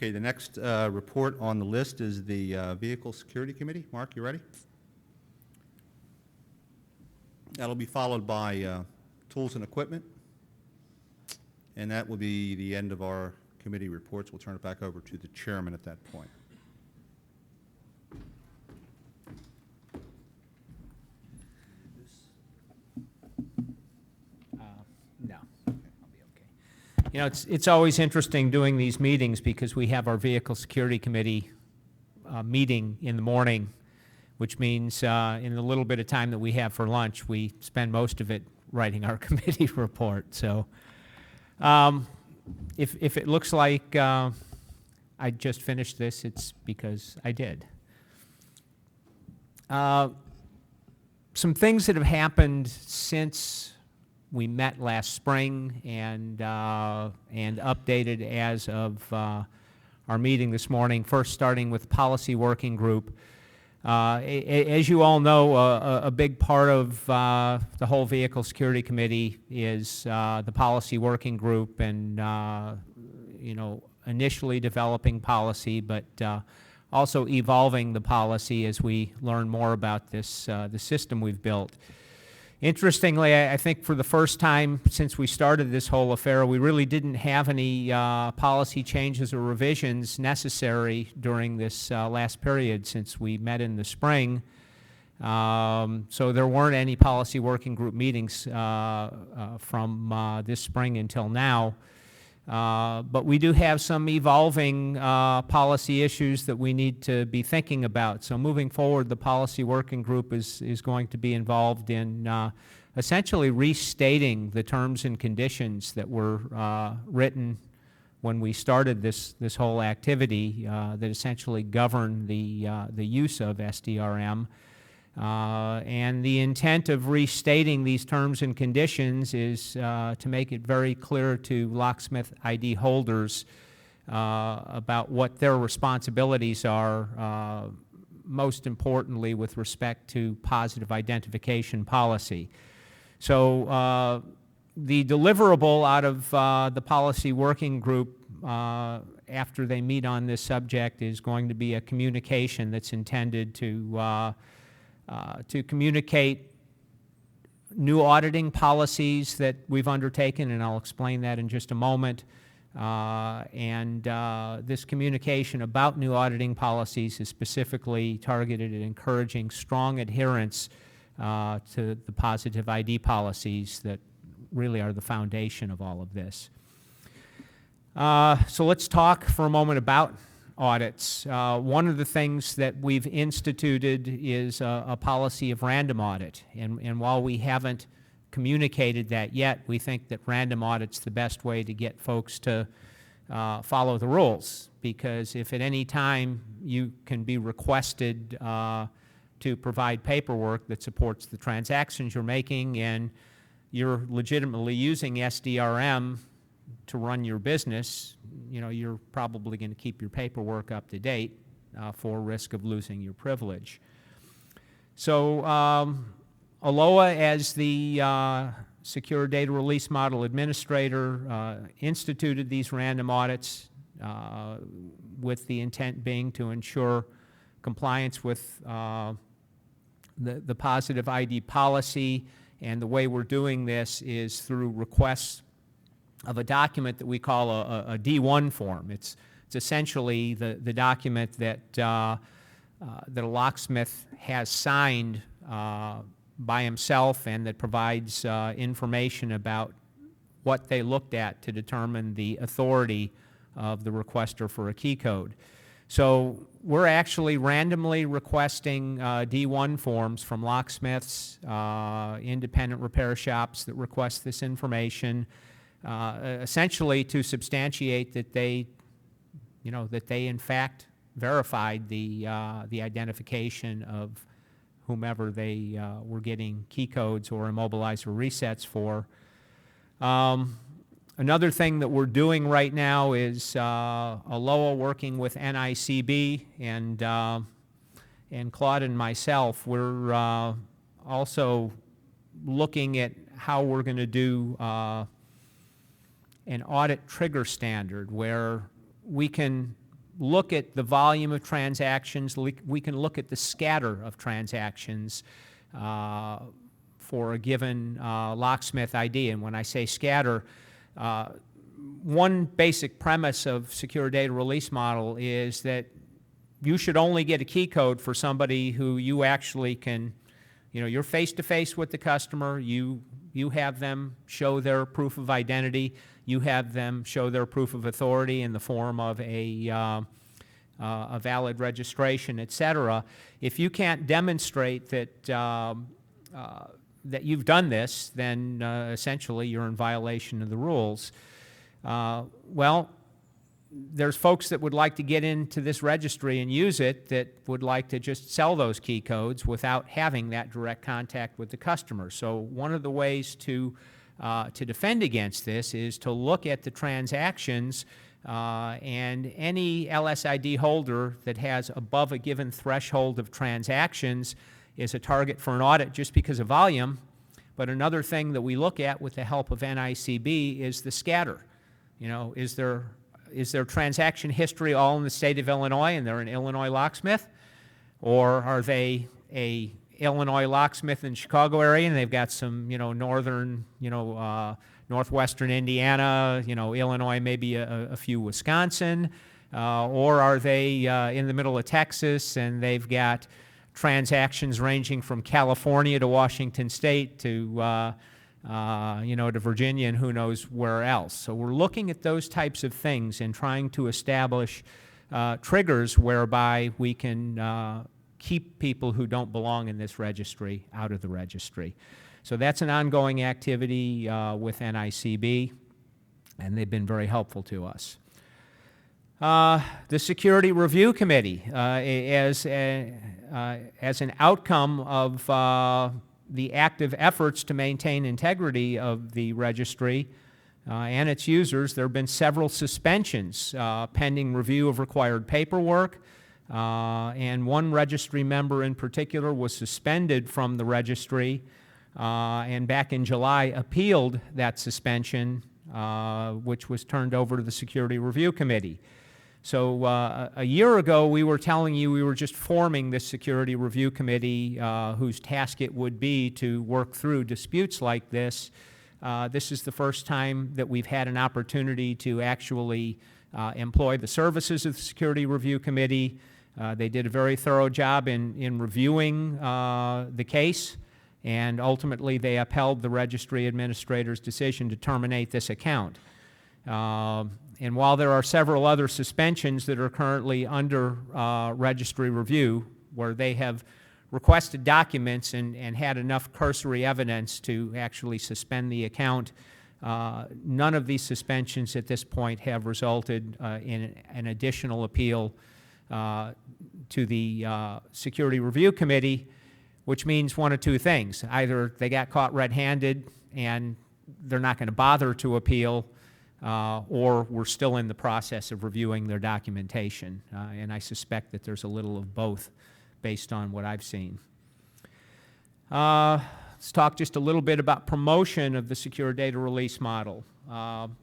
Okay, the next report on the list is the Vehicle Security Committee. Mark, you ready? That'll be followed by Tools and Equipment, and that will be the end of our committee reports. We'll turn it back over to the chairman at that point. No, I'll be okay. You know, it's always interesting doing these meetings because we have our Vehicle Security Committee meeting in the morning, which means in the little bit of time that we have for lunch, we spend most of it writing our committee report. So if it looks like I just finished this, it's because I did. Some things that have happened since we met last spring and updated as of our meeting this morning, first starting with Policy Working Group. As you all know, a big part of the whole Vehicle Security Committee is the Policy Working Group and, you know, initially developing policy, but also evolving the policy as we learn more about this, the system we've built. Interestingly, I think for the first time since we started this whole affair, we really didn't have any policy changes or revisions necessary during this last period since we met in the spring. So there weren't any policy working group meetings from this spring until now. But we do have some evolving policy issues that we need to be thinking about. So moving forward, the policy working group is going to be involved in essentially restating the terms and conditions that were written when we started this whole activity that essentially govern the use of SDRM. And the intent of restating these terms and conditions is to make it very clear to locksmith ID holders about what their responsibilities are, most importantly with respect to positive identification policy. So the deliverable out of the policy working group after they meet on this subject is going to be a communication that's intended to communicate new auditing policies that we've undertaken, and I'll explain that in just a moment. This communication about new auditing policies is specifically targeted at encouraging strong adherence to the positive ID policies that really are the foundation of all of this. So let's talk for a moment about audits. One of the things that we've instituted is a policy of random audit, and while we haven't communicated that yet, we think that random audit's the best way to get folks to follow the rules, because if at any time you can be requested to provide paperwork that supports the transactions you're making and you're legitimately using SDRM to run your business, you know, you're probably going to keep your paperwork up to date for risk of losing your privilege. So ALOA, as the Secure Data Release Model Administrator, instituted these random audits with the intent being to ensure compliance with the positive ID policy, and the way we're doing this is through requests of a document that we call a D1 form. It's essentially the document that that a locksmith has signed by himself, and that provides information about what they looked at to determine the authority of the requester for a key code. So we're actually randomly requesting D1 forms from locksmiths, independent repair shops that request this information, essentially to substantiate that they, you know, that they in fact verified the identification of whomever they were getting key codes or immobilizer resets for. Another thing that we're doing right now is ALOA working with NICB, and Claude and myself, we're also looking at how we're going to do an audit trigger standard where we can look at the volume of transactions. We can look at the scatter of transactions for a given locksmith ID. And when I say scatter, one basic premise of secure data release model is that you should only get a key code for somebody who you actually can, you're face-to-face with the customer, you have them show their proof of identity, you have them show their proof of authority in the form of a valid registration, et cetera. If you can't demonstrate that you've done this, then essentially you're in violation of the rules. Well, there's folks that would like to get into this registry and use it that would like to just sell those key codes without having that direct contact with the customer. So one of the ways to defend against this is to look at the transactions, and any LSID holder that has above a given threshold of transactions is a target for an audit just because of volume. But another thing that we look at with the help of NICB is the scatter. Is their transaction history all in the state of Illinois and they're an Illinois locksmith? Or are they a Illinois locksmith in Chicago area and they've got some, northern, northwestern Indiana, Illinois, maybe a few Wisconsin? Or are they in the middle of Texas and they've got transactions ranging from California to Washington State to to Virginia and who knows where else. So we're looking at those types of things and trying to establish triggers whereby we can keep people who don't belong in this registry out of the registry. So that's an ongoing activity with NICB, and they've been very helpful to us. The Security Review Committee, as an outcome of the active efforts to maintain integrity of the registry and its users, there have been several suspensions pending review of required paperwork, and one registry member in particular was suspended from the registry and back in July appealed that suspension, which was turned over to the Security Review Committee. So a year ago, we were telling you we were just forming this Security Review Committee whose task it would be to work through disputes like this. This is the first time that we've had an opportunity to actually employ the services of the Security Review Committee. They did a very thorough job in reviewing the case, and ultimately they upheld the registry administrator's decision to terminate this account. And while there are several other suspensions that are currently under registry review, where they have requested documents and had enough cursory evidence to actually suspend the account, none of these suspensions at this point have resulted in an additional appeal to the Security Review Committee, which means one of two things. Either they got caught red-handed and they're not going to bother to appeal, or we're still in the process of reviewing their documentation. And I suspect that there's a little of both based on what I've seen. Let's talk just a little bit about promotion of the secure data release model.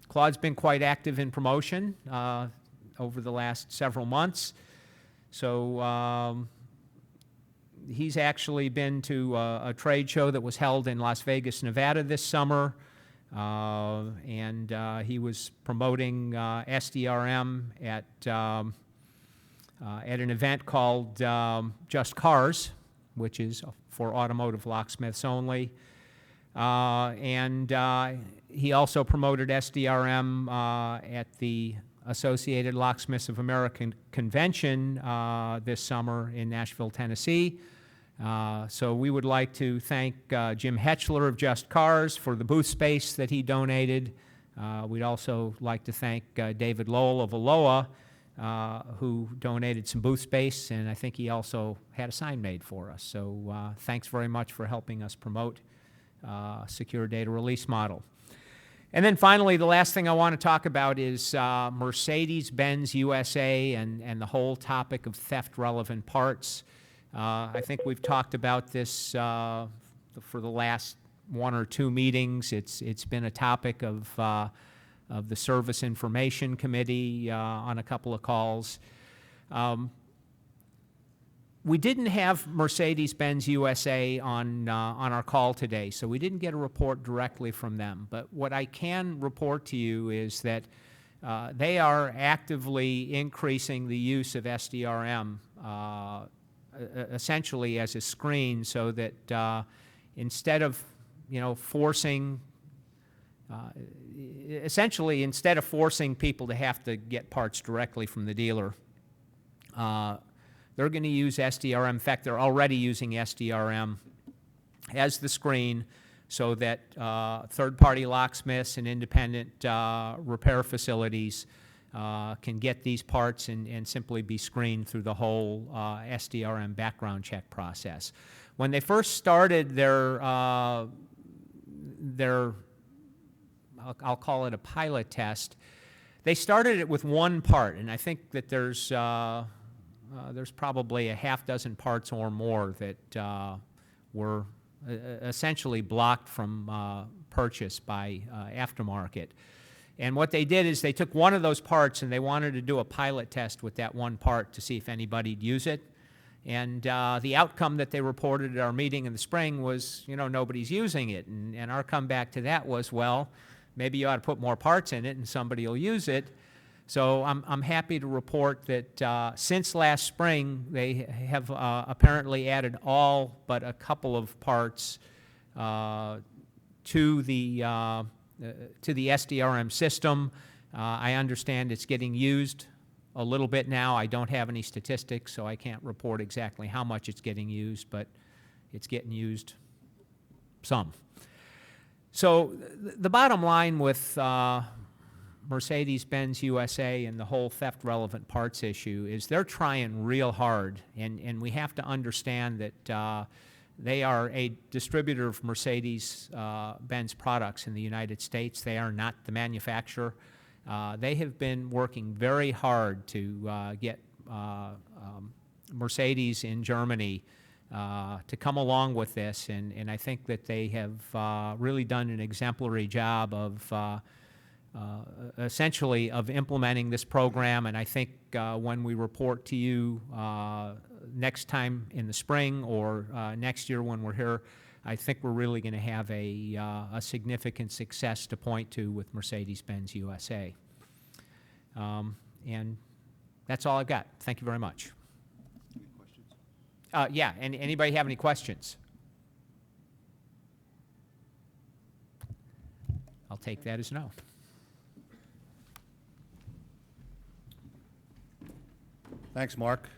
Claude's been quite active in promotion over the last several months. So he's actually been to a trade show that was held in Las Vegas, Nevada this summer. And he was promoting SDRM at an event called Just Cars, which is for automotive locksmiths only. And he also promoted SDRM at the Associated Locksmiths of America Convention this summer in Nashville, Tennessee. So we would like to thank Jim Hetchler of Just Cars for the booth space that he donated. We'd also like to thank David Lowell of Aloha, who donated some booth space, and I think he also had a sign made for us. So thanks very much for helping us promote secure data release model. And then finally, the last thing I want to talk about is Mercedes-Benz USA and the whole topic of theft-relevant parts. I think we've talked about this for the last one or two meetings. It's been a topic of the Service Information Committee on a couple of calls. We didn't have Mercedes-Benz USA on our call today, so we didn't get a report directly from them. But what I can report to you is that they are actively increasing the use of SDRM essentially as a screen, so that instead of forcing essentially instead of forcing people to have to get parts directly from the dealer, they're going to use SDRM. In fact, they're already using SDRM as the screen, so that third-party locksmiths and independent repair facilities can get these parts and simply be screened through the whole SDRM background check process. When they first started their I'll call it a pilot test, they started it with one part, and I think that there's probably a half dozen parts or more that were essentially blocked from purchase by aftermarket. And what they did is they took one of those parts and they wanted to do a pilot test with that one part to see if anybody'd use it. And the outcome that they reported at our meeting in the spring was, nobody's using it. And our comeback to that was, well, maybe you ought to put more parts in it and somebody will use it. So I'm happy to report that since last spring, they have apparently added all but a couple of parts to the SDRM system. I understand it's getting used a little bit now. I don't have any statistics, so I can't report exactly how much it's getting used, but it's getting used some. So the bottom line with Mercedes-Benz USA and the whole theft-relevant parts issue is they're trying real hard, and we have to understand that they are a distributor of Mercedes-Benz products in the United States. They are not the manufacturer. They have been working very hard to get Mercedes in Germany to come along with this, and I think that they have really done an exemplary job of essentially of implementing this program. And I think when we report to you next time in the spring or next year when we're here, I think we're really going to have a significant success to point to with Mercedes-Benz USA. And that's all I've got. Thank you very much. Any questions? Yeah, and anybody have any questions? I'll take that as no. Thanks, Mark.